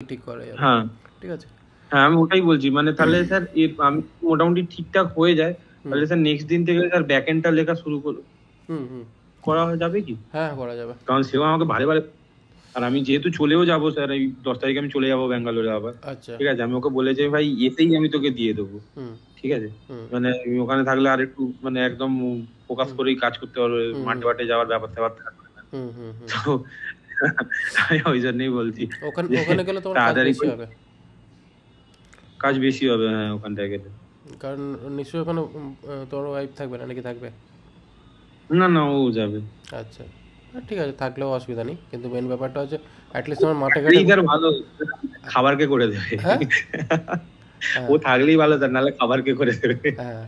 ঠিক করা যাবে। হ্যাঁ ঠিক আছে, হ্যাঁ আমি ওটাই বলছি, মানে তাহলে স্যার আমি মোটামুটি ঠিকঠাক হয়ে যায়, তাহলে স্যার নেক্সট দিন থেকে স্যার ব্যাকএন্ডটা লেখা শুরু করা যাবে কি? হ্যাঁ করা যাবে। কারণ সেও আমাকে বারে বারে, আর আমি যেহেতু চলেও যাবো স্যার, এই 10 তারিখে আমি চলে যাবো ব্যাঙ্গালোরে আবার। আচ্ছা। ঠিক আছে, আমি ওকে বলেছি ভাই এতেই আমি তোকে দিয়ে দেবো। হুম ঠিক আছে, হুম মানে আমি ওখানে থাকলে আর একটু মানে একদম ফোকাস হুম করেই কাজ করতে পারবে, হুম মাঠে মাঠে যাওয়ার ব্যাপার ট্যাপার থাকবে না। হুম হুম হুম তো আমি ওই জন্যই বলছি ওখানে যে ওখানে গেলে তোমার কাজ তাড়াতাড়ি বেশি করে হবে। কাজ বেশি হবে, হ্যাঁ ওখানটায় গেলে। কারণ নিশ্চয়ই ওখানে তোমার ওয়াইফ থাকবে না, নাকি থাকবে? না না, ও যাবে। আচ্ছা, ঠিক আছে, থাকলেও অসুবিধা নেই, কিন্তু মেন ব্যাপারটা হচ্ছে অ্যাটলিস্ট তোমার মাঠে ঘাটে। থাকলেই তার ভালো, খাবার কে করে দেবে? হ্যাঁ ও হ্যাঁ থাকলেই ভালো, তার নাহলে খাবার কে করে দেবে? হ্যাঁ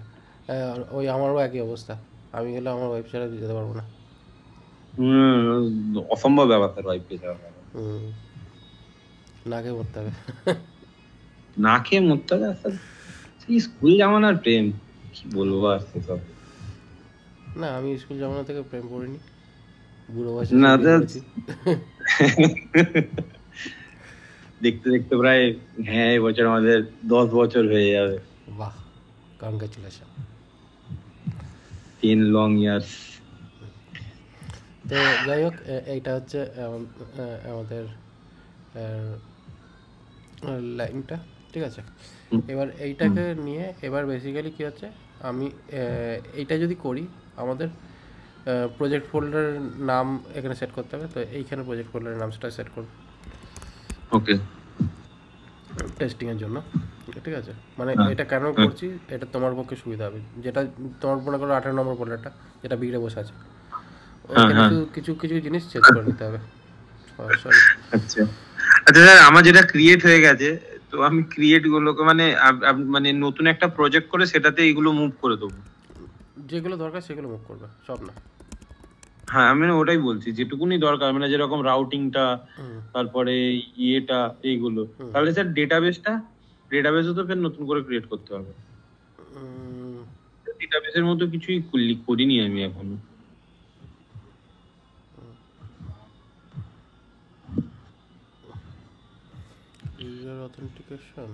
ওই আমারও একই অবস্থা। আমি গেলে আমার ওয়াইফ ছাড়া যেতে পারবো না। অসম্ভব ব্যাপার তার ওয়াইফকে যাওয়া। হুম, না খেয়ে মরতে হবে। না খেয়ে মরতে হবে আসলে। সেই স্কুল জামানার প্রেম, কি বলবো আর সেসব। না, আমি স্কুল জামানা থেকে প্রেম করিনি, বুড়ো বয়সে না এসে বিয়ে করেছি। দেখতে দেখতে প্রায়, হ্যাঁ এবছর আমাদের 10 বছর হয়ে যাবে। বাহ, কংগ্রেচুলেশন। 10 long years. তো যাই হোক, এইটা হচ্ছে আমাদের লাইনটা। ঠিক আছে, এবার এইটাকে নিয়ে এবার বেসিক্যালি কী হচ্ছে, আমি এইটা যদি করি, আমাদের প্রজেক্ট ফোল্ডারের নাম এখানে সেট করতে হবে। তো এইখানে প্রজেক্ট ফোল্ডারের নাম সেটা সেট করব ওকে। টেস্টিংয়ের জন্য। ঠিক আছে, মানে এটা কেন করছি, এটা তোমার পক্ষে সুবিধা হবে। যেটা তোমার মনে করো 18 নম্বর ফোল্ডারটা, যেটা বিগড়ে বসে আছে, হ্যাঁ ওইখানে হ্যাঁ। শুধু কিছু কিছু জিনিস চেঞ্জ করে নিতে হবে। সরি। আচ্ছা আচ্ছা স্যার, আমার যেটা ক্রিয়েট হয়ে গেছে, তো আমি ক্রিয়েট গুলোকে মানে মানে নতুন একটা প্রজেক্ট করে সেটাতে এইগুলো মুভ করে দেবো। যেগুলো দরকার সেগুলো মুভ করবে, সব না। হ্যাঁ আমি ওটাই বলছি, যেটুকুনি দরকার, মানে যেরকম রাউটিংটা, হুম তারপরে ইয়েটা, এইগুলো। হুম তাহলে স্যার ডেটাবেসও তো ফের নতুন করে ক্রিয়েট করতে হবে। ডেটাবেসের মতো কিছুই করিনি আমি এখনো। User authentication.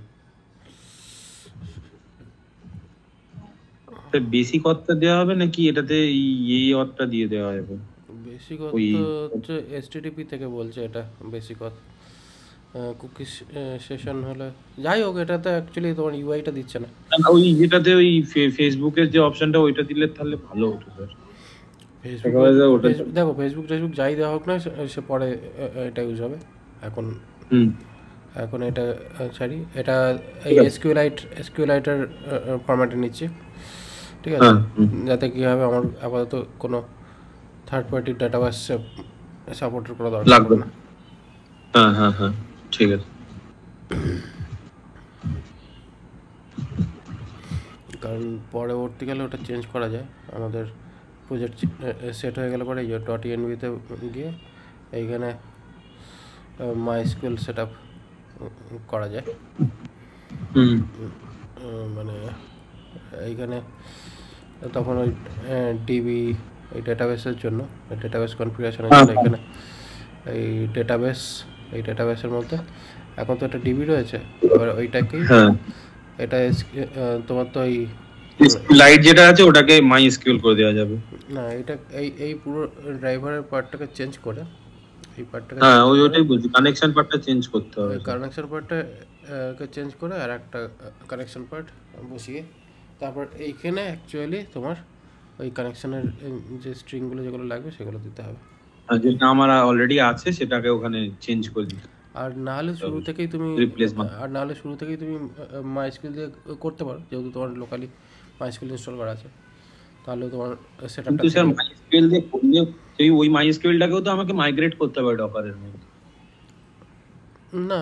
বেসিক অথটা দেওয়া হবে নাকি এটাতে এই অথটা দিয়ে দেওয়া হবে? বেসিক ওই অথ হচ্ছে এসটিডিপি থেকে বলছে, এটা বেসিক অথ। কুকি সেশন হলে যাই হোক, এটাতে অ্যাকচুয়ালি তোমার ইউআইটা দিচ্ছে না। ওই যেটাতে ওই ফেসবুকের যে অপশনটা, ওইটা দিলে তাহলে ভালো হতো স্যার। ফেসবুকে ওটা। দেখো, ফেসবুক যাই দেওয়া হোক না, সে পরে এটা ইউজ হবে। এখন হুম। এখন এটা ছাড়ি, এটা এই ঠিক আছে। এসকিউএলাইটার ফরম্যাটে নিচ্ছি। ঠিক আছে, হ্যাঁ। যাতে কী হবে, আমার আপাতত কোনো থার্ড পার্টি ডাটাবেস সাপোর্টের করা দরকার লাগবে। পড়ে না। হ্যাঁ হ্যাঁ হ্যাঁ, ঠিক আছে। কারণ পরবর্তীকালে ওটা চেঞ্জ করা যায়। আমাদের প্রজেক্ট সেট হয়ে গেলে পরে ডট ইএনভিতে গিয়ে এইখানে মাইস্কুয়েল সেট আপ করা যায়। হুম। মানে এইখানে তখন ওই ডিবি, এই ডেটাবেসের জন্য, ডেটাবেস কনফিগারেশনের জন্য এখানে এই ডেটাবেসের মধ্যে এখন তো একটা ডিবি রয়েছে, এবার ওইটাকেই হ্যাঁ, এটা তোমার তো এই লাইট যেটা আছে ওটাকে মাই এসকিউএল করে দেওয়া যাবে। না, এটা এই পুরো ড্রাইভারের পার্টটাকে চেঞ্জ করে, এই পার্টটাকে হ্যাঁ চেঞ্জ করে, ওইটাই বলছি, কানেকশন পার্টটা চেঞ্জ করতে হবে ওই স্যার। কানেকশন পার্টটা কে চেঞ্জ করে আর একটা কানেকশন পার্ট বসিয়ে, তারপর এইখানে অ্যাকচুয়ালি তোমার ওই কানেকশনের যে স্ট্রিংগুলো যেগুলো লাগবে সেগুলো দিতে হবে। আর যেটা আমার অলরেডি আছে সেটাকে ওখানে চেঞ্জ করে দিতে আর নাহলে শুরু হবে, থেকেই তুমি রিপ্লেসমেন্ট। মাইস্কুল দিয়ে করতে পারো, যেহেতু তোমার লোকালি মাইস্কুল ইনস্টল করা আছে, তাহলে তোমার সেটআপটা কিন্তু স্যার থেকে। মাইস্কুএল দিয়ে করলে, ওই মাইস্কুএলটাকেও তো আমাকে মাইগ্রেট করতে হবে ডকারের মধ্যে। না,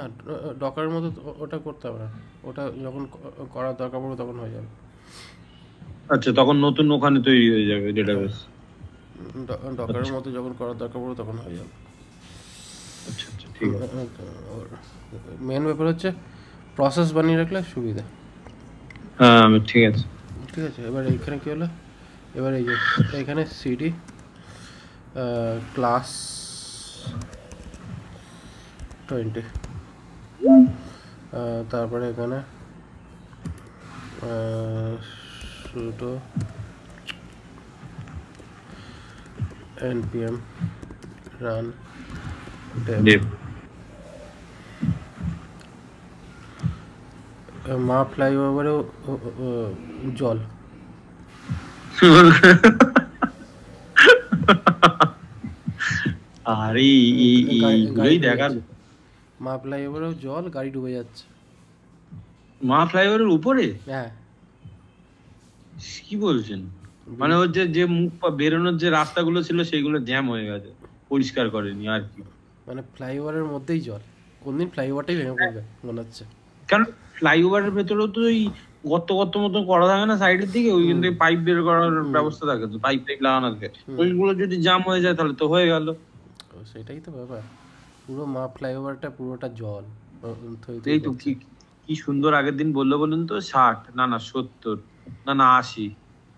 ডকারের মতো ওটা করতে হবে না, ওটা যখন করার দরকার পড়বে তখন হয়ে যাবে। আচ্ছা, তখন নতুন ওখানে তৈরি হয়ে যাবে হ্যাঁ, ডেটাবেস। ডকারের মতো যখন করার দরকার পড়বে তখন হয়ে যাবে। আচ্ছা আচ্ছা, ঠিক আছে। মেন ব্যাপার হচ্ছে প্রসেস বানিয়ে রাখলে সুবিধা। হ্যাঁ ঠিক আছে। ঠিক আছে, এবার এইখানে কী হলো, এবার এই যে এখানে সিডি ক্লাস 20, তারপরে এখানে sudo npm run dev মা ফ্লাইওভারেও জল আরে এইগুলোই দেখার। মা ফ্লাইওভারেও জল, গাড়ি ডুবে যাচ্ছে মা ফ্লাইওভারের উপরে? হ্যাঁ। কি বলছেন? মানে ওর যে মুখ বেরোনোর যে রাস্তাগুলো ছিল সেগুলো জ্যাম হয়ে গেছে, পরিষ্কার করেনি আর কি। মানে ফ্লাইওভারের মধ্যেই জল, কোনদিন ফ্লাইওভারটাই ভেঙে পড়বে মনে হচ্ছে। কারণ ফ্লাইওভারের ভেতরেও তো ওই গর্ত মতো করা থাকে না সাইডের দিকে, ওই কিন্তু পাইপ বের করার ব্যবস্থা থাকে, তো পাইপ লাগানো থাকে, ওইগুলো যদি জাম হয়ে যায় তাহলে তো হয়ে গেল। সেটাই তো ব্যাপার, পুরো মা ফ্লাইওভারটা পুরোটা জল। এই তো কি সুন্দর আগের দিন বললো বলুন তো, 60 না 70 না 80,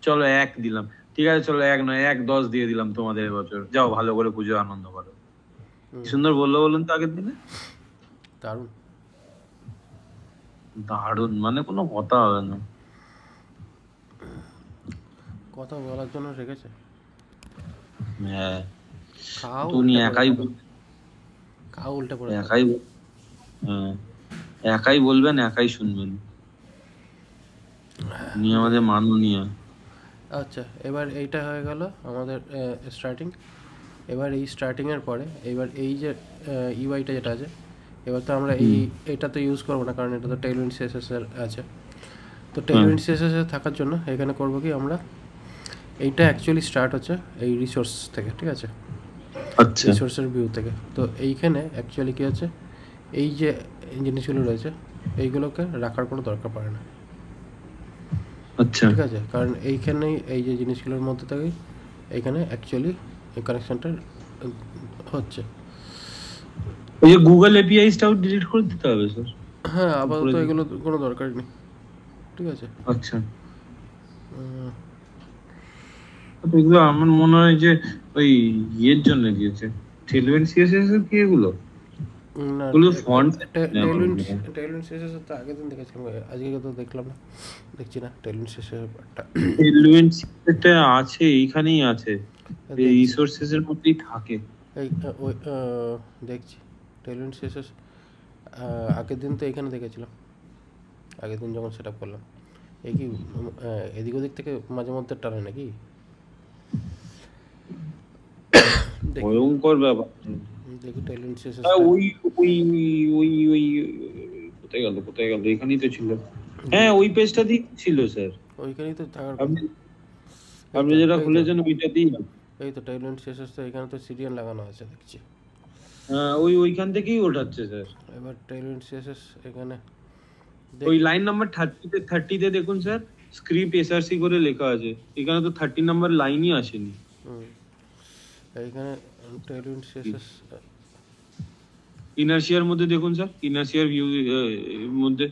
চলো 1 দিলাম, ঠিক আছে চলো 1 নয় 1-10 দিয়ে দিলাম তোমাদের এবছর, যাও ভালো করে পুজো আনন্দ করো। কি সুন্দর বললো বলুন তো আগের দিনে। দারুণ দারুণ, মানে কোনো কথা হবে না, কথা বলার জন্য রেখেছে। হ্যাঁ খাও উনি একাই উল্টে পড়ে একাই বলবেন, একাই শুনবেন, উনি আমাদের মাননীয়। আচ্ছা, এবার এইটা হয়ে গেল আমাদের স্টার্টিং। এবার এই স্টার্টিংয়ের পরে এবার এই যে ইউআইটা যেটা আছে, এবার তো আমরা এইটা তো ইউজ করবো না, কারণ এটা তো টেইলউইন্ড সিএসএস এর আছে। তো টেইলউইন্ড সিএসএস এর থাকার জন্য এখানে করবো কি আমরা, এইটা অ্যাকচুয়ালি স্টার্ট হচ্ছে এই রিসোর্স থেকে, ঠিক আছে, রিসোর্সের ভিউ থেকে। তো এইখানে অ্যাকচুয়ালি কী হচ্ছে, এই যে জিনিসগুলো রয়েছে এইগুলোকে রাখার কোনো দরকার পড়ে না, ঠিক আছে, কারণ এইখানেই এই যে জিনিসগুলোর মধ্যে থেকেই এইখানে অ্যাকচুয়ালি এই কানেকশনটা হচ্ছে। ওই যে গুগল এপিআইসটাও ডিলিট করে দিতে হবে স্যার? হ্যাঁ, আপাতত এগুলো কোনো দরকার নেই, ঠিক আছে। আচ্ছা, এগুলো আমার মনে হয় যে ওই ইয়ের জন্য দিয়েছে, টেইলউইন্ড সিএসএস এর কি এগুলো? না, এগুলো ফন্ট টেইলউইন্ড সিএসএস তো আগের দিন দেখেছিলাম, আজকে তো দেখলাম না, দেখছি না টেইলউইন্ড সিএসএস এর পার্টটা। টেইলউইন্ড সিএসএসটা আছে, এইখানেই আছে, এই রিসোর্সেস এর মধ্যেই থাকে। এই ওই দেখছি টেইলউইন্ড সিএসএস আগের দিন তো এখানে দেখেছিলাম, আগের দিন যখন সেট আপ করলাম। এই কি এদিক ওদিক থেকে মাঝে মধ্যে টানে নাকি? ভয়ঙ্কর ব্যাপার। দেখি টেইলউইন্ড সিএসএস ওই ওই ওই ওই কোথায় গেল এখানেই তো ছিল। হ্যাঁ, ওই পেজটা দিয়ে ছিল স্যার, ওইখানেই তো থাকার। আপনি যেটা খুলেছেন ওইটা দিয়ে। এই তো টেইলউইন্ড সিএসএস, তো এখানে তো সিরিয়াল লাগানো আছে দেখছি। হ্যাঁ, ওইখান থেকেই ওঠাচ্ছে স্যার। এবার টেইলউইন্ড সিএসএস এখানে ওই লাইন নাম্বার 30 তে দেখুন স্যার, স্ক্রিপ্ট এসআরসি করে লেখা আছে, এখানে তো 30 নাম্বার লাইনই আসেনি। এইখানে টেইলউইন্ড সিএসএস ইনার্শিয়ার মধ্যে দেখুন স্যার, ইনার্শিয়ার ভিউ মধ্যে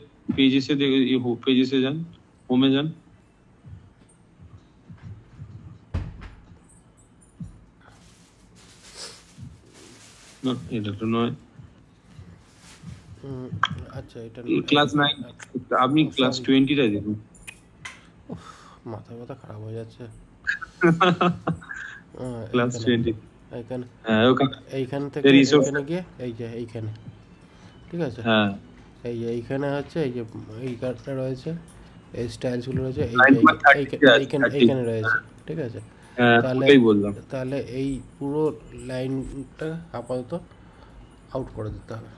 পেজেসে যান, হোমে যান। না, এটা তো নয়। আচ্ছা, এটা ক্লাস 9, আপনি ক্লাস 20 টা দেখুন। মাথা ব্যথা খারাপ হয়ে যাচ্ছে। ক্লাস 20 এইখানে, হ্যাঁ, এইখান থেকে এইখানে গিয়ে এই যে এইখানে, ঠিক আছে, হ্যাঁ, এই যে এইখানে হচ্ছে এই যে এই কার্ডটা রয়েছে, এই স্টাইলসগুলো রয়েছে, এইখানে রয়েছে, ঠিক আছে। তাহলে এই পুরো লাইনটা আপাতত আউট করে দিতে হবে,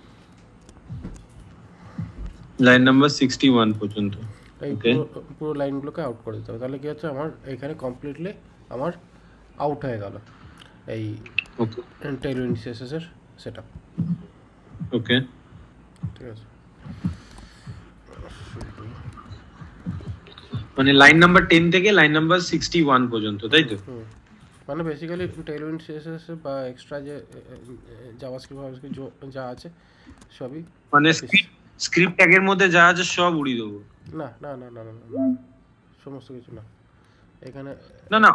লাইন নাম্বার 61 পর্যন্ত এই পুরো লাইনগুলোকে আউট করে দিতে হবে। তাহলে কি হচ্ছে, আমার এখানে কমপ্লিটলি আমার আউট হয়ে গেল এই টেইলউইন্ড সিএসএস এর সেটআপ। ওকে, ঠিক আছে, মানে লাইন নাম্বার 10 থেকে লাইন নাম্বার 61 পর্যন্ত, তাই তো? মানে বেসিক্যালি টেইলউইন্ড সিএসএস বা এক্সট্রা যে জাভাস্ক্রিপ্ট যা আছে সবই, মানে স্ক্রিপ্ট ট্যাগের মধ্যে যা আছে সব উড়িয়ে দেবো? না না না না না, সমস্ত কিছু না। এখানে না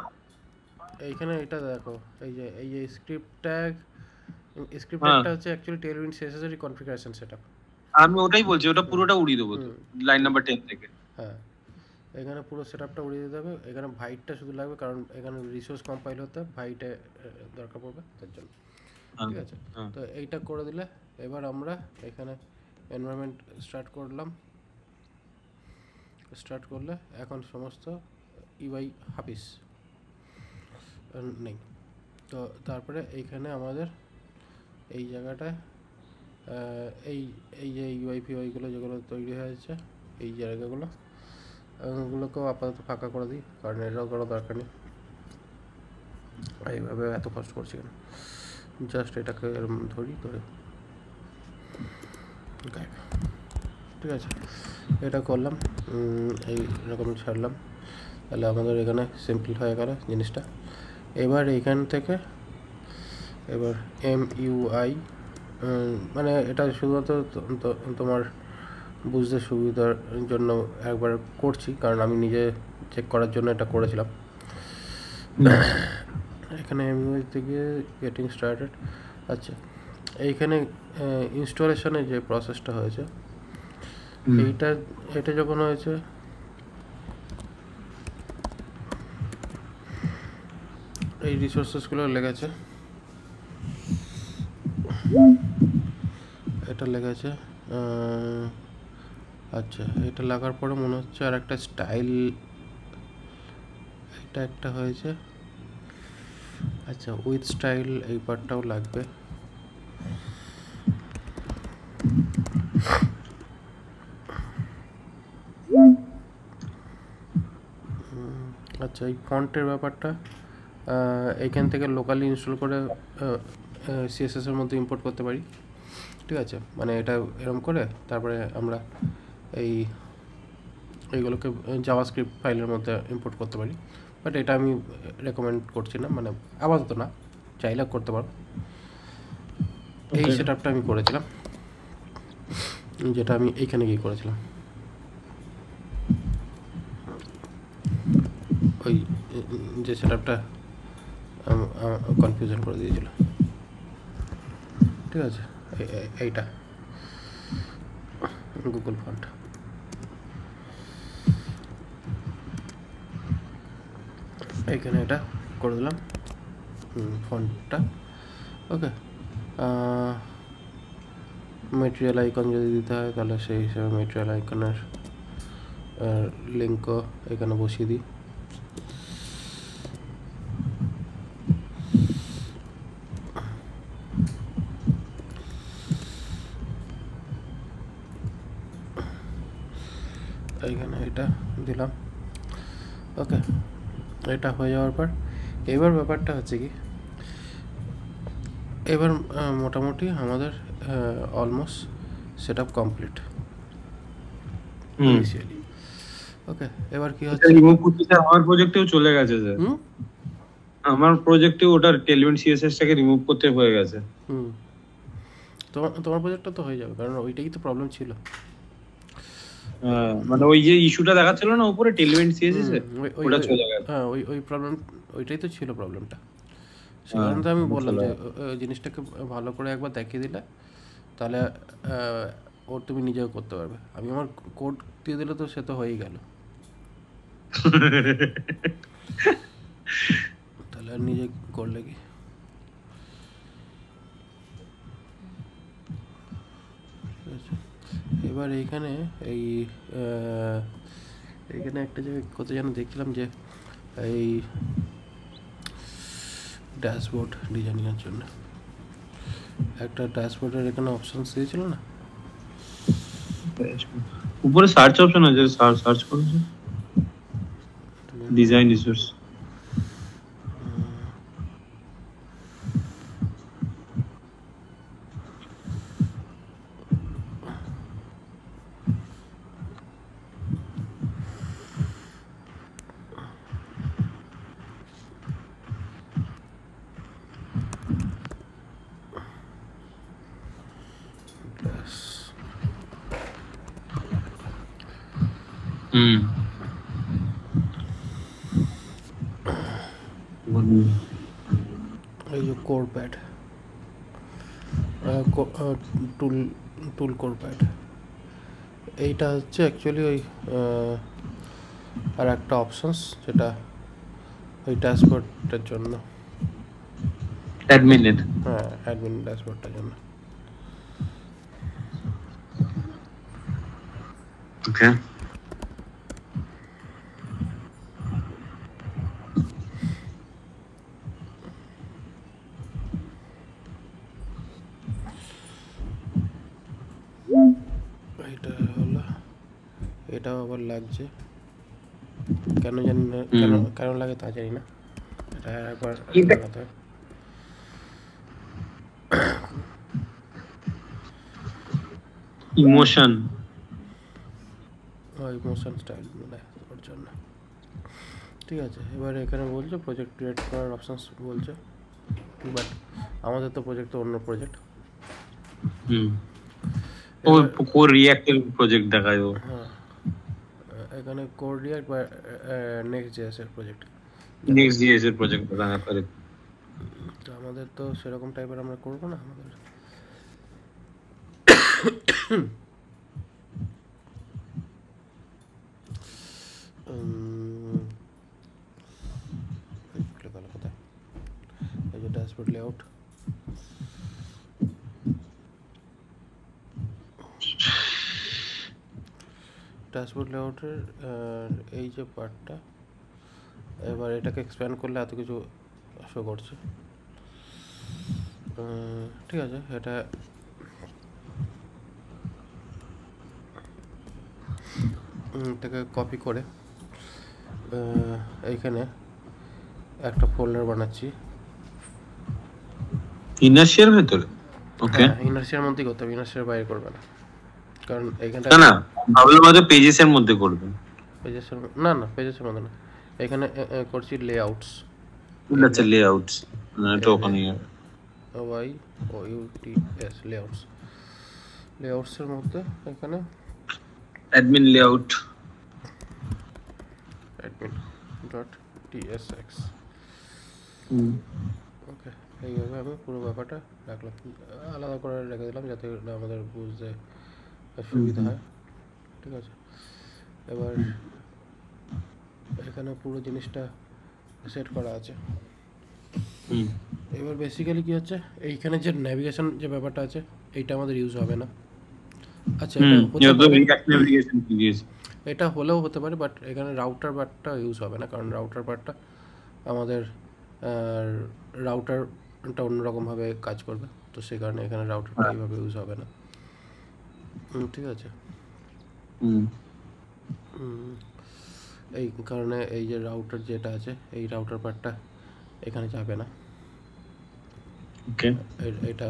এইখানে এটা দেখো, এই যে স্ক্রিপ্ট ট্যাগটা হচ্ছে অ্যাকচুয়ালি টেইলউইন্ড সিএসএস এর কনফিগারেশন সেটআপ, আমি ওটাই বলছি, ওটা পুরোটা উড়িয়ে দেবো তো লাইন নাম্বার 10 থেকে। হ্যাঁ, এখানে পুরো সেটআপটা উড়িয়ে দিতে হবে। এখানে ভাইটটা শুধু লাগবে, কারণ এখানে রিসোর্স কম্পাইল হতে ভাইটে দরকার পড়বে তার জন্য। ঠিক আছে, তো এইটা করে দিলে এবার আমরা এখানে এনভায়রনমেন্ট স্টার্ট করলে এখন সমস্ত ইউআই হাফিস নেই। তো তারপরে এইখানে আমাদের এই জায়গাটায় এই এই যে ইউআই ফিউআইগুলো যেগুলো তৈরি হয়েছে, এই জায়গাগুলো ওগুলোকেও আপাতত ফাঁকা করে দিই, কারণ এটাও করার দরকার নেই। এইভাবে এত কষ্ট করছি কেন, জাস্ট এটাকে এরকম ধরে ঠিক আছে, এটা করলাম, এইরকম ছাড়লাম, তাহলে আমাদের এখানে সিম্পল হয়ে গেল জিনিসটা। এবার এইখান থেকে এবার MUI, মানে এটা শুধুমাত্র তোমার বুঝতে সুবিধার জন্য একবার করছি, কারণ আমি নিজে চেক করার জন্য এটা করেছিলাম। এখানে MUI থেকে গেটিং স্টার্টেড। আচ্ছা, এইখানে ইনস্টলেশনের যে প্রসেসটা হয়েছে, এটা যখন হয়েছে এই রিসোর্সেসগুলো লেগেছে, এটা লেগেছে। আচ্ছা, এটা লাগার পরে মনে হচ্ছে আর একটা স্টাইল, এটা একটা হয়েছে। আচ্ছা, উইথ স্টাইল এই পার্টটাও লাগবে। আচ্ছা, এই ফন্টের ব্যাপারটা এইখান থেকে লোকালি ইনস্টল করে CSS এর মধ্যে ইম্পোর্ট করতে পারি। ঠিক আছে, মানে এটা এরকম করে তারপরে আমরা এইগুলোকে জাভাস্ক্রিপ্ট ফাইলের মধ্যে ইম্পোর্ট করতে পারি, বাট এটা আমি রেকমেন্ড করছি না, মানে আপাতত না, চাইলে করতে পারো। এই সেটআপটা আমি করেছিলাম, যেটা আমি এইখানে গিয়ে করেছিলাম, ওই যে সেটআপটা কনফিউশন করে দিয়েছিল। ঠিক আছে, এইটা গুগল ফন্ট। এইখানে এটা করে দিলাম ফন্টটা। ওকে, মেটেরিয়াল আইকন যদি দিতে হয় তাহলে সেই হিসাবে মেটেরিয়াল আইকনের লিঙ্কও এখানে বসিয়ে দিই। এইখানে এটা দিলাম। ওকে, এটা হয়ে যাওয়ার পর এবার ব্যাপারটা হচ্ছে কি, এবার মোটামুটি আমাদের অলমোস্ট সেটআপ কমপ্লিট। ওকে, এবার কি হচ্ছে, রিমুভ করতে আমার প্রজেক্টেও চলে গেছে স্যার, আমার প্রজেক্টে ওটার টেলমেন্ট সিএসএস টাকে রিমুভ করতে হয়ে গেছে। তোমার প্রজেক্টটা তো হয়ে যাবে, কারণ ওইটাই তো প্রবলেম ছিল। মানে ওই যে ইস্যুটা দেখাচ্ছিল না উপরে টেলমেন্ট সিএসএস এ, ওটা চলে গেছে। হ্যাঁ, ওই প্রবলেম, ওইটাই তো ছিল প্রবলেমটা। সেই কারণে তো আমি বললাম যে জিনিসটাকে ভালো করে একবার দেখিয়ে দিলে তাহলে ওর তুমি নিজেও করতে পারবে। আমি আমার কোড দিয়ে দিলে তো সে তো হয়েই গেল, তাহলে আর নিজে করলে কি। এবার এইখানে এইখানে একটা জায়গায় কত যেন দেখছিলাম যে এই ড্যাশবোর্ড ডিজাইনিংয়ের জন্য একটা ড্যাশবোর্ডের এখানে অপশনস দিয়েছিল না, উপরে সার্চ অপশন আছে, সার্চ করুন ডিজাইন রিসোর্স। এই যে কোর প্যাড, টুল কোর প্যাড, এইটা হচ্ছে অ্যাকচুয়ালি ওই আর একটা অপশনস যেটা ওই ড্যাশবোর্ডটার জন্য, অ্যাডমিনের। হ্যাঁ অ্যাডমিন ড্যাশবোর্ডটার জন্য। ওকে, এইটা হলো, এটাও আবার লাগছে, কেন জানি না, কেন কেন লাগে তা জানি না, এটা একবার লাগাতে হয়। ইমোশন। ওই মোশন স্টাইল মানে ওর জন্য। ঠিক আছে, এবার এখানে বলছে প্রজেক্ট ক্রিয়েট করার অপশানস বলছে, বাট আমাদের তো প্রজেক্ট তো অন্য প্রজেক্ট। ও কোর রিঅ্যাক্টের প্রজেক্ট দেখায় ও। হ্যাঁ, এখানে কোড রিয়াক্ট বা নেক্সট জেএস এর প্রজেক্ট। নেক্সট জিএস এর প্রজেক্ট দেখায় করে। তো আমাদের তো সেরকম টাইপের আমরা করবো না, আমাদের কোথায় এই যে ড্যাশবোর্ড লেআউট, ড্যাশবোর্ড লেআউটের এই যে পার্টটা, এবার এটাকে এক্সপ্যান্ড করলে এত কিছু শো করছে। ঠিক আছে, এটা এটাকে কপি করে এইখানে একটা ফোল্ডার বানাচ্ছি ইনার্শিয়ার ভেতরে। ওকে, ইনার্সিয়ার মধ্যেই করতে হবে, ইনার্সিয়ার বাইরে করবে না, কারণ এইখানটা না না ভাবলাম হয়তো পেজেসের মধ্যে করবেন। পেজেসের, না না পেজেসের মধ্যে না, এখানে করছি লেআউটস। আচ্ছা, লেআউটস, এটা ওখানে Y O U T S layouts, লেআউটসের মধ্যে এখানে অ্যাডমিন লেআউট, অ্যাডমিন ডট টিএসএক্স। ওকে, এইভাবে আমি পুরো ব্যাপারটা রাখলাম, আলাদা করে রেখে দিলাম যাতে আমাদের বুঝতে সুবিধা হয়। ঠিক আছে, এবার এখানে পুরো জিনিসটা সেট করা আছে। এবার বেসিক্যালি কি হচ্ছে, এইখানে যে ন্যাভিগেশন যে ব্যাপারটা আছে এইটা আমাদের ইউজ হবে না। আচ্ছা, এটা হলেও হতে পারে, বাট এখানে রাউটার পার্টটা ইউজ হবে না, কারণ রাউটার পার্টটা আমাদের রাউটারটা অন্যরকমভাবে কাজ করবে, তো সে কারণে এখানে রাউটারটা এইভাবে ইউজ হবে না। ঠিক আছে, এই কারণে এই যে রাউটার যেটা আছে এই রাউটার পার্টটা এখানে যাবে না, এটা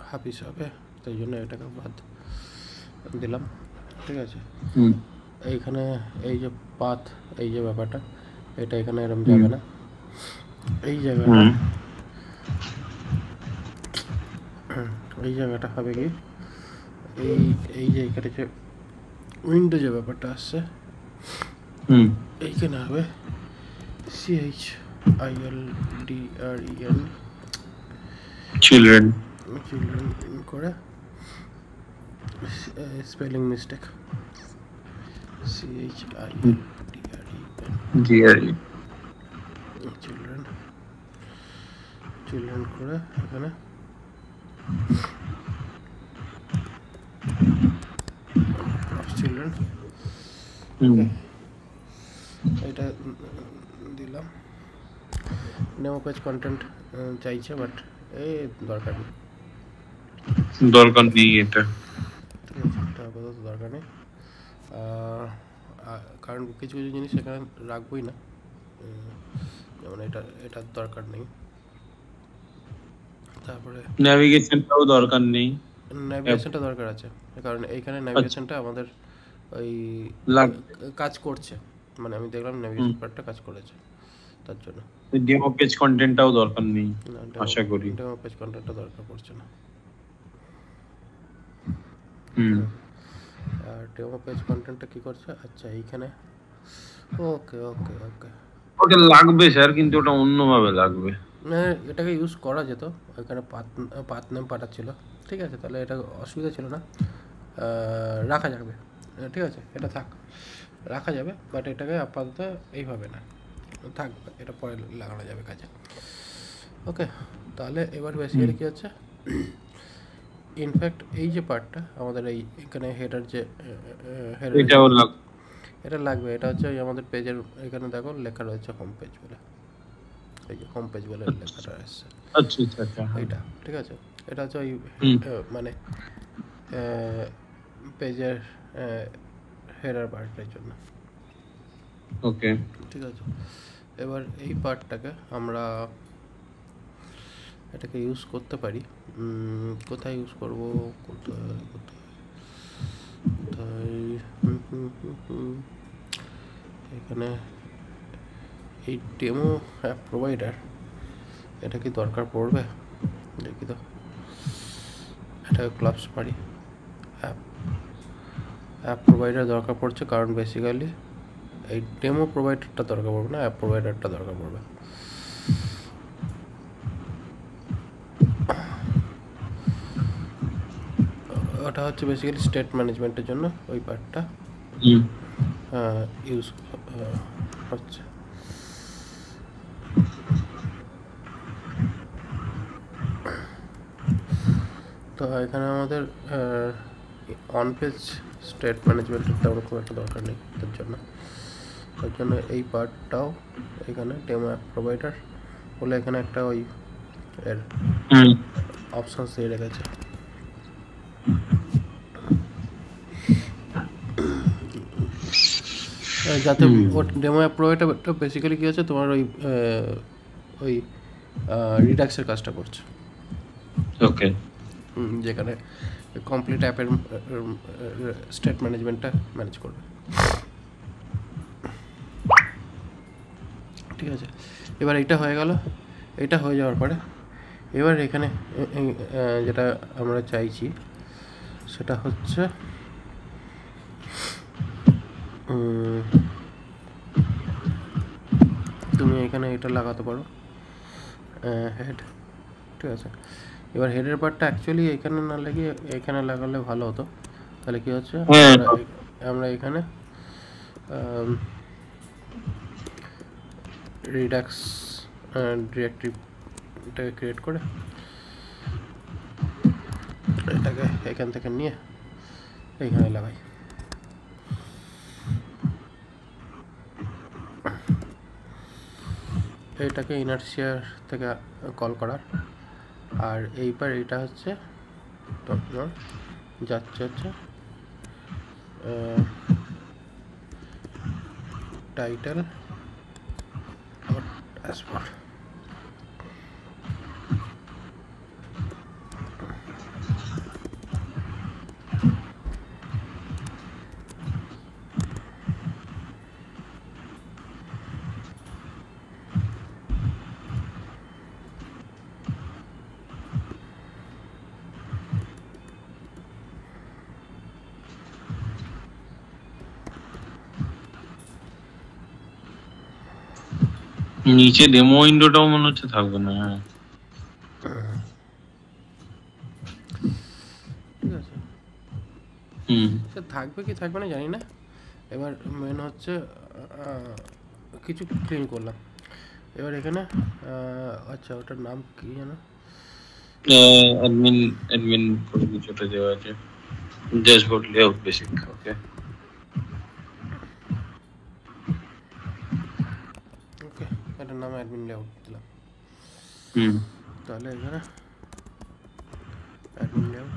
হাফিস হবে, তাই জন্য এটাকে বাদ দিলাম। ঠিক আছে, এইখানে এই যে পাথ, এই যে ব্যাপারটা, এটা এখানে এরকম যাবে না, এই জায়গাটা, এই জায়গাটা হবে কি, এই যে এখানে যে উইন্ডো যে ব্যাপারটা আসছে এইখানে হবে CHILDREN চিলড্রেন করে spelling mistake, CHILDREN children, children করে এখানে চিলড্রেন এটা দিলাম। নেমো পেজ কন্টেন্ট চাইছে, বাট এই দরকার নেই, এটা। ঠিক আছে, এটা আপাতত দরকার নেই, কারণ কিছু কিছু জিনিস এখানে রাখবোই না, যেমন এটার দরকার নেই। তারপরে ন্যাভিগেশনটাও দরকার নেই, ন্যাভিগেশনটা দরকার আছে, কারণ এইখানে ন্যাভিগেশনটা আমাদের ওই কাজ করছে, মানে আমি দেখলাম ন্যাভিগেশন পার্টটা কাজ করেছে, তার জন্য ডেমো পেজ কন্টেন্টটাও দরকার নেই আশা করি। ডেমো পেজ কন্টেন্টটা দরকার পড়ছে না। আর ডেমো পেজ কন্টেন্টটা কি করছে, আচ্ছা এইখানে, ওকে ওকে ওকে, ওটা লাগবে স্যার, কিন্তু ওটা অন্যভাবে লাগবে। এটাকে ইউজ করা যেত, ওইখানে পাথ নেম পাঠাচ্ছিল, ঠিক আছে, তাহলে এটা অসুবিধা ছিল না, রাখা যাবে, ঠিক আছে, এটা থাক, রাখা যাবে, বাট এটাকে আপাতত এইভাবে না, থাক, এটা পরে লাগানো যাবে কাজে। ওকে, তাহলে এবার বেসিক্যালি কী হচ্ছে, ইনফ্যাক্ট এই যে পার্টটা আমাদের এই এখানে হেডার যে এটাও এটা লাগবে, এটা হচ্ছে ওই আমাদের পেজের এখানে দেখো লেখা রয়েছে হোম পেজ বলে, এই যে হোম পেজ বলে লেখাটা আসছে, আচ্ছা আচ্ছা আচ্ছা, এইটা ঠিক আছে, এটা হচ্ছে ওই মানে পেজের হেডার পার্টের জন্য। ওকে, ঠিক আছে, এবার এই পার্টটাকে আমরা এটাকে ইউজ করতে পারি, কোথায় ইউজ করব, কোথায় কোথায় কোথায়, এখানে এই ডেমো অ্যাপ প্রোভাইডার, এটা কি দরকার পড়বে দেখি তো, এটাকে ক্লাবস পারি, অ্যাপ প্রোভাইডার দরকার পড়ছে, কারণ বেসিক্যালি এই ডেমো প্রোভাইডারটা দরকার পড়বে না, অ্যাপ প্রোভাইডারটা দরকার পড়বে। ওটা হচ্ছে বেসিক্যালি স্টেট ম্যানেজমেন্টের জন্য ওই পার্টটা ইউজ হচ্ছে। তো এখানে আমাদের অন পেজ স্টেট ম্যানেজমেন্টের তেমন খুব একটা দরকার নেই তার জন্য এই পার্টটাও এখানে ডেমো অ্যাপ প্রোভাইডার বলে এখানে একটা ওই এর অপশানস দিয়ে রেখেছে। যাতে ডেমো অ্যাপ প্রোভাইডারটা বেসিক্যালি কী হচ্ছে, তোমার ওই রিডাক্সের কাজটা করছে। ওকে, যেখানে কমপ্লিট অ্যাপের স্টেট ম্যানেজমেন্টটা ম্যানেজ করবে। ঠিক আছে, এবার এইটা হয়ে গেল, এটা হয়ে যাওয়ার পরে এবার এখানে যেটা আমরা চাইছি সেটা হচ্ছে তুমি এখানে এটা লাগাতে পারো হেড। ঠিক আছে, এবার হেডের পার্টটা অ্যাকচুয়ালি এখানে না লাগিয়ে এখানে লাগালে ভালো হতো। তাহলে কী হচ্ছে, আমরা এখানে রিডাক্স ডিরেক্টরিটাকে ক্রিয়েট করে এটাকে এখান থেকে নিয়ে এইখানে লাগাই। এটাকে ইনার্সিয়ার থেকে কল করার, আর এইবার এটা হচ্ছে যাচ্ছে হচ্ছে টাইটেল ড্যাশবোর্ড। নিচে ডেমো উইন্ডোটাও মনে হচ্ছে থাকবে না। হ্যাঁ, ঠিক আছে, সে থাকবে কি থাকবে না জানি না। এবার মেন হচ্ছে কিছু ক্লিন করলাম, এবার এখানে আচ্ছা ওটার নাম কি জানো, অ্যাডমিন করে কিছুটা দেওয়া আছে, ড্যাশবোর্ড লেআউট বেসিক। ওকে ওকে, এটার নাম অ্যাডমিন লেআউট দিলাম। তাহলে এখানে অ্যাডমিন লেআউট,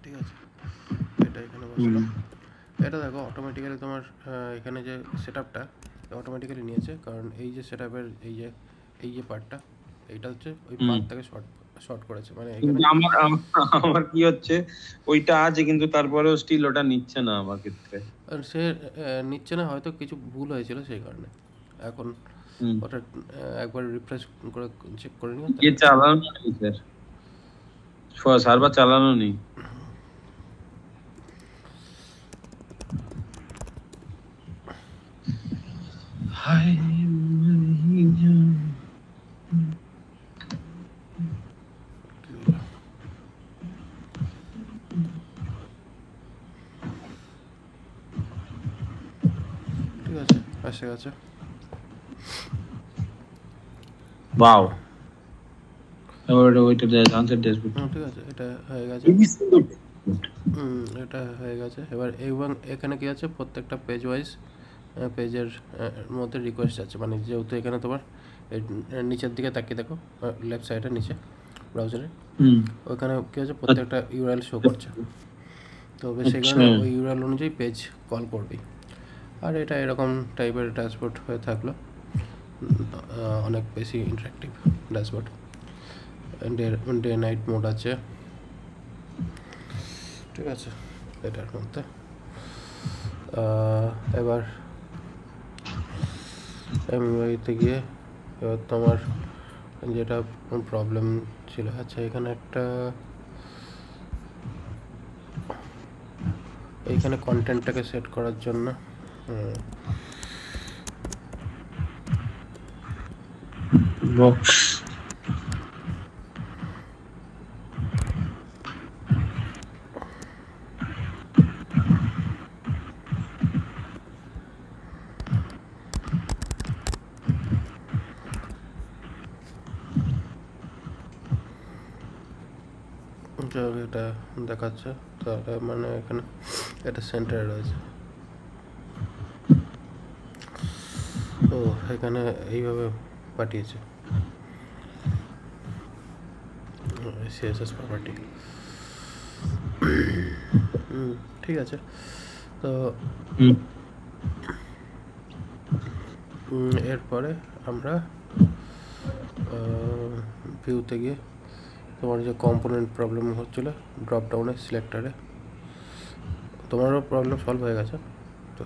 ঠিক আছে, এটা এখানে বসলাম। এটা দেখো অটোমেটিক্যালি তোমার এখানে যে সেট আপটা অটোমেটিক্যালি নিয়েছে, কারণ এই যে সেট আপের এই যে পার্টটা এইটা হচ্ছে ওই পার্ট থেকে শর্ট করেছে, মানে এখানে আমার কি হচ্ছে ওইটা আছে কিন্তু তারপরেও স্টিল ওটা নিচ্ছে না আমার ক্ষেত্রে। সে নিচ্ছে না, হয়তো কিছু ভুল হয়েছিল সেই কারণে। এখন ওটা একবার রিফ্রেশ করে চেক করে নিও। ये চালানো নেই স্যার, সার্ভার চালানো নেই। হায় মরি জান। ঠিক আছে, এসে গেছে। ওয়াও, এবার ওইটা আনসার ড্যাশবোর্ড ঠিক আছে, এটা হয়ে গেছে। খুবই সুন্দর। এটা হয়ে গেছে। এবার এবং এখানে কি আছে, প্রত্যেকটা পেজ ওয়াইজ পেজের মধ্যে রিকোয়েস্ট আছে, মানে যেহেতু এখানে তোমার নিচের দিকে তাকিয়ে দেখো, লেফট সাইডে নিচে ব্রাউজারে ওখানে কি আছে, প্রত্যেকটা ইউআরএল শো করছে। তো সেই কারণে ওই ইউআরএল অনুযায়ী পেজ কল করবি। আর এটা এরকম টাইপের ড্যাশবোর্ড হয়ে থাকলো, অনেক বেশি interactive dashboard. Day night mode আছে, ঠিক আছে এটার মধ্যে। এবার এমওয়াইতে গিয়ে এবার তোমার যেটা প্রবলেম ছিল, আচ্ছা এখানে একটা, এইখানে কন্টেন্টটাকে সেট করার জন্য বক্স এটা দেখাচ্ছে, তাহলে মানে এখানে এটা সেন্টারে রয়েছে। তো এখানে এইভাবে পাঠিয়েছে সিএসএস প্রপার্টি। ঠিক আছে, তো এরপরে আমরা ভিউতে গিয়ে তোমার যে কম্পোনেন্ট প্রবলেম হচ্ছিলো ড্রপ ডাউনে সিলেক্টারে, তোমারও প্রবলেম সলভ হয়ে গেছে। তো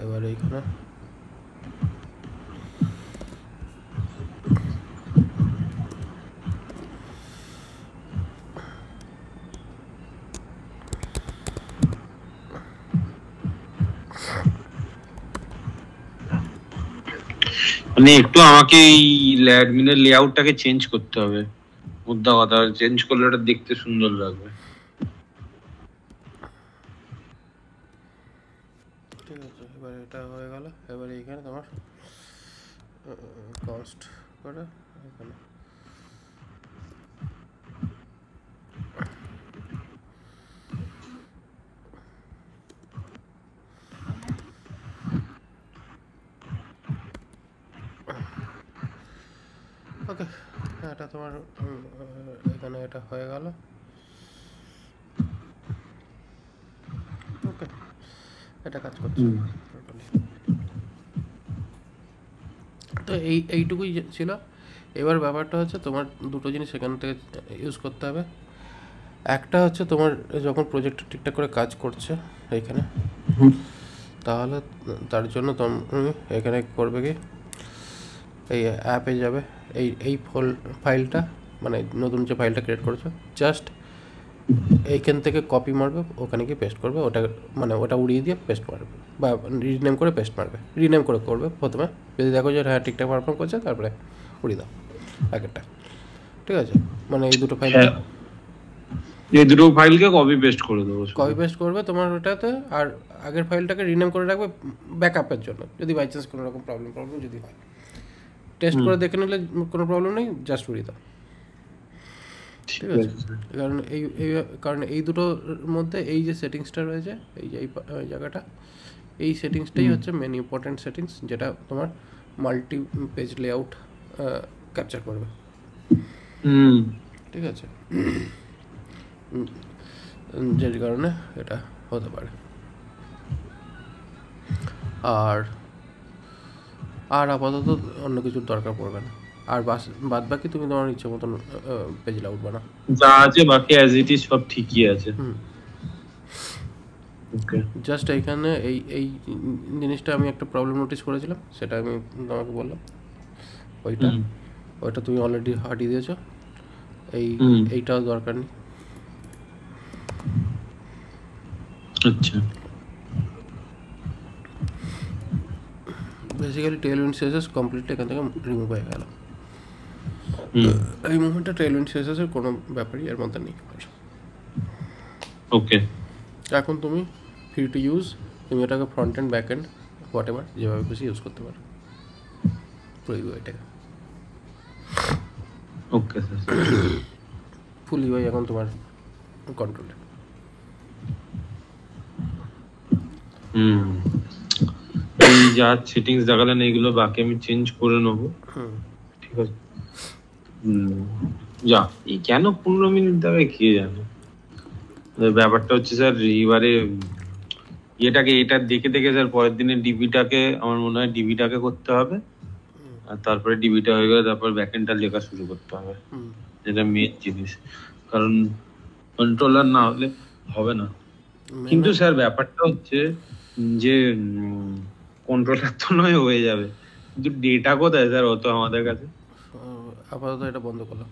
এবার এইখানে মানে একটু আমাকে এই অ্যাডমিনের লেআউটটাকে চেঞ্জ করতে হবে, মুদ্রা কথা, চেঞ্জ করলে ওটা দেখতে সুন্দর লাগবে। ঠিক আছে, এবার এটা হয়ে গেল। এবার এইখানে তোমার কস্ট করে এখানে ওকে, এটা তোমার এখানে এটা হয়ে গেল। ওকে, এটা কাজ করছে টোটালি। তো এইটুকুই ছিল। এবার ব্যাপারটা হচ্ছে তোমার দুটো জিনিস এখান থেকে ইউজ করতে হবে। একটা হচ্ছে তোমার যখন প্রজেক্টটা ঠিকঠাক করে কাজ করছে এইখানে, তাহলে তার জন্য তুমি এখানে করবে কি, এই অ্যাপে যাবে, এই ফাইলটা মানে নতুন যে ফাইলটা ক্রিয়েট করেছো, জাস্ট এইখান থেকে কপি মারবে, ওখানে গিয়ে পেস্ট করবে, ওটা মানে ওটা উড়িয়ে দিয়ে পেস্ট মারবে, বা রিনেম করে পেস্ট মারবে। রিনেম করে করবে প্রথমে, যদি দেখো যে হ্যাঁ ঠিকঠাক পারফর্ম করছে, তারপরে উড়িয়ে দাও আগেরটা। ঠিক আছে, মানে এই দুটো ফাইল, এই দুটো ফাইলকে কপি পেস্ট করে দেবো, কপি পেস্ট করবে তোমার ওটাতে, আর আগের ফাইলটাকে রিনেম করে রাখবে ব্যাকআপের জন্য, যদি বাই চান্স কোনো রকম প্রবলেম যদি হয়। টেস্ট করে দেখে নিলে কোনো প্রবলেম নেই, জাস্ট উড়িয়ে দাও। ঠিক আছে, কারণ এই দুটোর মধ্যে এই যে সেটিংসটা রয়েছে, এই যে এই জায়গাটা, এই সেটিংসটাই হচ্ছে মেন ইম্পর্টেন্ট সেটিংস, যেটা তোমার মাল্টি পেজ লেআউট ক্যাপচার করবে। ঠিক আছে, যে কারণে এটা হতে পারে। আর আপাতত অন্য কিছুর দরকার পড়বে না। আর বাদ বাকি তুমি তোমার ইচ্ছে মতন পেজ লেআউট বানাও, যা আছে বাকি অ্যাজ ইট ইজ সব ঠিকই আছে। ওকে, জাস্ট এইখানে এই জিনিসটা আমি একটা প্রবলেম নোটিস করেছিলাম, সেটা আমি তোমাকে বললাম। ওইটা তুমি অলরেডি হাঁটিয়ে দিয়েছো, এইটাও দরকার নেই। আচ্ছা, বেসিক্যালি টেলউইন্ড সিএসএস কমপ্লিটলি এখান থেকে রিমুভ হয়ে গেল। হুম এই মুভমেন্টটা টেলউইন্ড সিএসএস এর কোনো ব্যাপারই এর মধ্যে নেই। ওকে এখন তুমি ফ্রি টু ইউজ, তুমি এটাকে front end back end what ever যেভাবে খুশি ইউজ করতে পারো পুরো ইউআইটাকে। Okay sir. ফুল ইউআই এখন তোমার কন্ট্রোলে। এই যা সেটিংস দেখালেন এইগুলো বাকি আমি চেঞ্জ করে নেবো, ঠিক আছে। যা এই কেন 15 মিনিট দেবে কে জানে। ব্যাপারটা হচ্ছে স্যার এবারে এটা দেখে দেখে স্যার পরের দিনে ডিবিটাকে আমার মনে হয় ডিবিটাকে করতে হবে, আর তারপরে ডিবিটা হয়ে গেলে তারপর ব্যাকএন্ডটা লেখা শুরু করতে হবে, যেটা মেন জিনিস, কারণ কন্ট্রোলার না হলে হবে না। কিন্তু স্যার ব্যাপারটা হচ্ছে যে কন্ট্রোলার তো নয় হয়ে যাবে, কিন্তু ডেটা কোথায় স্যার? ও তো আমাদের কাছে আপাতত এটা বন্ধ করলাম।